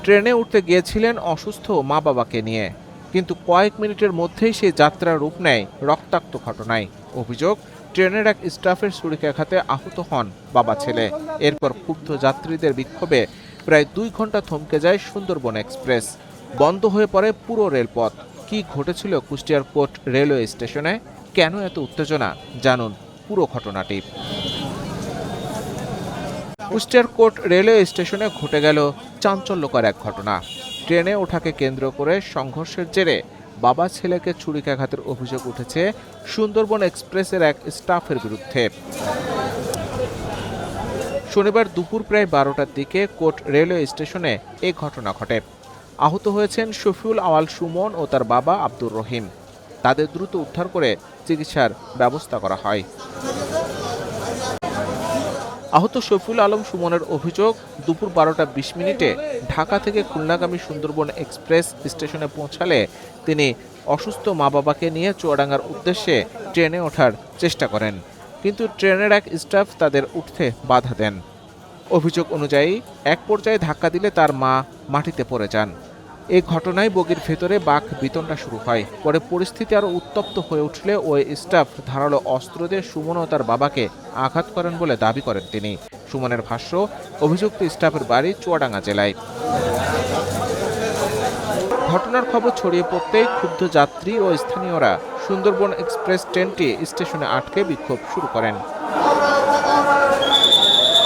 ট্রেনে উঠতে গিয়েছিলেন অসুস্থ মা বাবাকে নিয়ে, কিন্তু কয়েক মিনিটের মধ্যেই সেই যাত্রা রূপ নেয় রক্তাক্ত ঘটনায়। অভিযোগ, ট্রেনের এক স্টাফের ছুরিকাঘাতে আহত হন বাবা ছেলে। এরপর ক্ষুব্ধ যাত্রীদের বিক্ষোভে প্রায় 2 ঘন্টা থমকে যায় সুন্দরবন এক্সপ্রেস। বন্ধ হয়ে পড়ে পুরো রেলপথ। কি ঘটেছিল কুষ্টিয়ার কোট রেলওয়ে স্টেশনে, কেন এত উত্তেজনা, জানুন পুরো ঘটনাটি। কুষ্টিয়ার কোট রেলওয়ে স্টেশনে ঘটে গেল চাঞ্চল্যকর এক ঘটনা। ট্রেনে ওঠাকে কেন্দ্র করে সংঘর্ষের জেরে বাবা ছেলেকে ছুরিকাঘাতের অভিযোগ উঠেছে সুন্দরবন এক্সপ্রেসের এক স্টাফের বিরুদ্ধে। শনিবার দুপুর প্রায় 12টার দিকে কোট রেলওয়ে স্টেশনে এই ঘটনা ঘটে। আহত হয়েছেন শফিউল আওয়াল সুমন ও তার বাবা আব্দুর রহিম। তাদের দ্রুত উদ্ধার করে চিকিৎসার ব্যবস্থা করা হয়। আহত শফিউল আলম সুমনের অভিযোগ, দুপুর 12টা 20 মিনিটে ঢাকা থেকে খুলনাগামী সুন্দরবন এক্সপ্রেস স্টেশনে পৌঁছালে তিনি অসুস্থ মা বাবাকে নিয়ে চুয়াডাঙ্গার উদ্দেশ্যে ট্রেনে ওঠার চেষ্টা করেন, কিন্তু ট্রেনের এক স্টাফ তাদের উঠতে বাধা দেন। অভিযোগ অনুযায়ী এক পর্যায়ে ধাক্কা দিলে তার মা মাটিতে পড়ে যান। এই ঘটনায় বগির ভেতরে বাক বিতণ্ডা শুরু হয়। পরে পরিস্থিতি আরও উত্তপ্ত হয়ে উঠলে ওই স্টাফ ধারালো অস্ত্র দিয়ে সুমন ও তার বাবাকে আঘাত করেন বলে দাবি করেন তিনি। সুমনের ভাষ্য, অভিযুক্ত স্টাফের বাড়ি চুয়াডাঙ্গা জেলায়। ঘটনার খবর ছড়িয়ে পড়তেই ক্ষুব্ধ যাত্রী ও স্থানীয়রা সুন্দরবন এক্সপ্রেস ট্রেনটি স্টেশনে আটকে বিক্ষোভ শুরু করেন।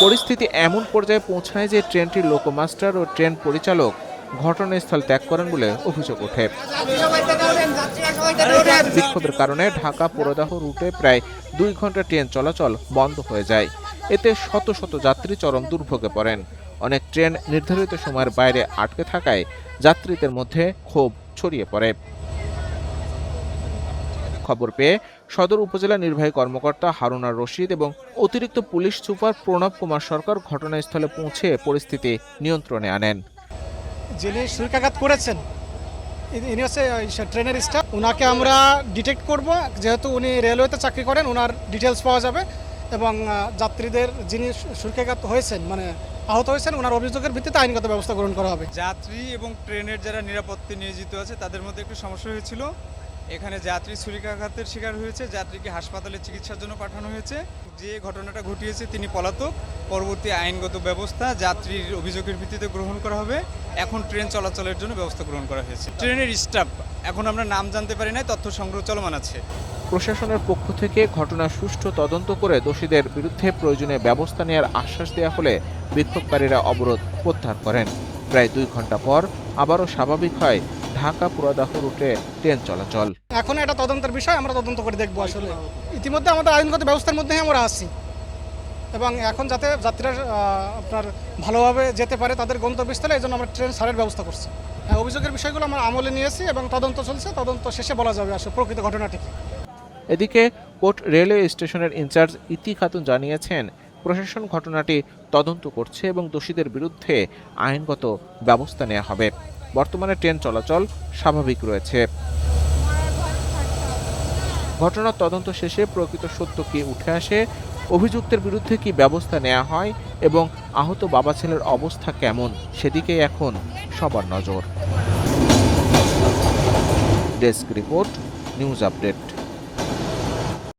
পরিস্থিতি এমন পর্যায়ে পৌঁছায় যে ট্রেনটির লোকোমাস্টার ও ট্রেন পরিচালক ঘটনাস্থল ত্যাগ করেন বলে অভিযোগ ওঠে। বিক্ষোভের কারণে ঢাকা পোড়াদাহ রুটে প্রায় 2 ঘন্টা ট্রেন চলাচল বন্ধ হয়ে যায়। এতে শত শত যাত্রী চরম দুর্ভোগে পড়েন। অনেক ট্রেন নির্ধারিত সময়ের বাইরে আটকে থাকায় যাত্রীদের মধ্যে ক্ষোভ ছড়িয়ে পড়ে। খবর পেয়ে সদর উপজেলা নির্বাহী কর্মকর্তা হারুন আর রশিদ এবং অতিরিক্ত পুলিশ সুপার প্রণব কুমার সরকার ঘটনাস্থলে পৌঁছে পরিস্থিতি নিয়ন্ত্রণে আনেন। যিনি ছুরিকাঘাত করেছেন ইনি হচ্ছে ট্রেনের স্টাফ। ওনাকে আমরা ডিটেক্ট করব, যেহেতু উনি রেলওয়েতে চাকরি করেন, ওনার ডিটেলস পাওয়া যাবে এবং যাত্রীদের যিনি ছুরিকাঘাত হয়েছেন মানে আহত হয়েছেন ওনার অভিযোগের ভিত্তিতে আইনগত ব্যবস্থা গ্রহণ করা হবে। যাত্রী এবং ট্রেনের যারা নিরাপত্তায় নিয়োজিত আছে তাদের মধ্যে একটু সমস্যা হয়েছিল। এখানে যাত্রী ছুরিকাঘাতের শিকার হয়েছে, যাত্রীকে হাসপাতালে চিকিৎসার জন্য পাঠানো হয়েছে। যে ঘটনাটা ঘটিয়েছে তিনি পলাতক। পরবর্তী আইনগত ব্যবস্থা যাত্রীর অভিযোগের ভিত্তিতে গ্রহণ করা হবে। এখন ট্রেন চলাচলের জন্য ব্যবস্থা গ্রহণ করা হয়েছে। ট্রেনের স্টাফ এখন আমরা নাম জানতে পারি না, তথ্য সংগ্রহ চলমান আছে। প্রশাসনের পক্ষ থেকে ঘটনার সুষ্ঠু তদন্ত করে দোষীদের বিরুদ্ধে প্রয়োজনীয় ব্যবস্থা নেওয়ার আশ্বাস দেওয়া হলে বিক্ষোভকারীরা অবরোধ প্রত্যাহার করেন। প্রায় 2 ঘন্টা পর আবারও স্বাভাবিক হয় ঢাকা পোড়াদাহ রুটে ট্রেন চলাচল। এখন এটা তদন্তের বিষয়, আমরা তদন্ত করে দেখবো। আসলে ইতিমধ্যে আমাদের আইনগত ব্যবস্থার মধ্যে আমরা আছি এবং এখন যাতে যাত্রীরা আপনার ভালোভাবে যেতে পারে তাদের গন্তব্যস্থলে, এই জন্য আমরা ট্রেন ছাড়ের ব্যবস্থা করছি। অভিযোগের বিষয়গুলো আমরা আমলে নিয়েছি এবং তদন্ত চলছে। তদন্ত শেষে বলা যাবে আসলে প্রকৃত ঘটনাটি। এদিকে কোট রেলওয়ে স্টেশনের ইনচার্জ ইতি খাতুন জানিয়েছেন, প্রশাসন ঘটনাটি তদন্ত করছে এবং দোষীদের বিরুদ্ধে আইনগত ব্যবস্থা নেওয়া হবে। বর্তমানে ট্রেন চলাচল স্বাভাবিক রয়েছে। ঘটনার তদন্ত শেষে প্রকৃত সত্য কি উঠে আসে, অভিযুক্তের বিরুদ্ধে কি ব্যবস্থা নেওয়া হয় এবং আহত বাবা ছেলের অবস্থা কেমন, সেদিকেই এখন সবার নজর। Desk report, news update.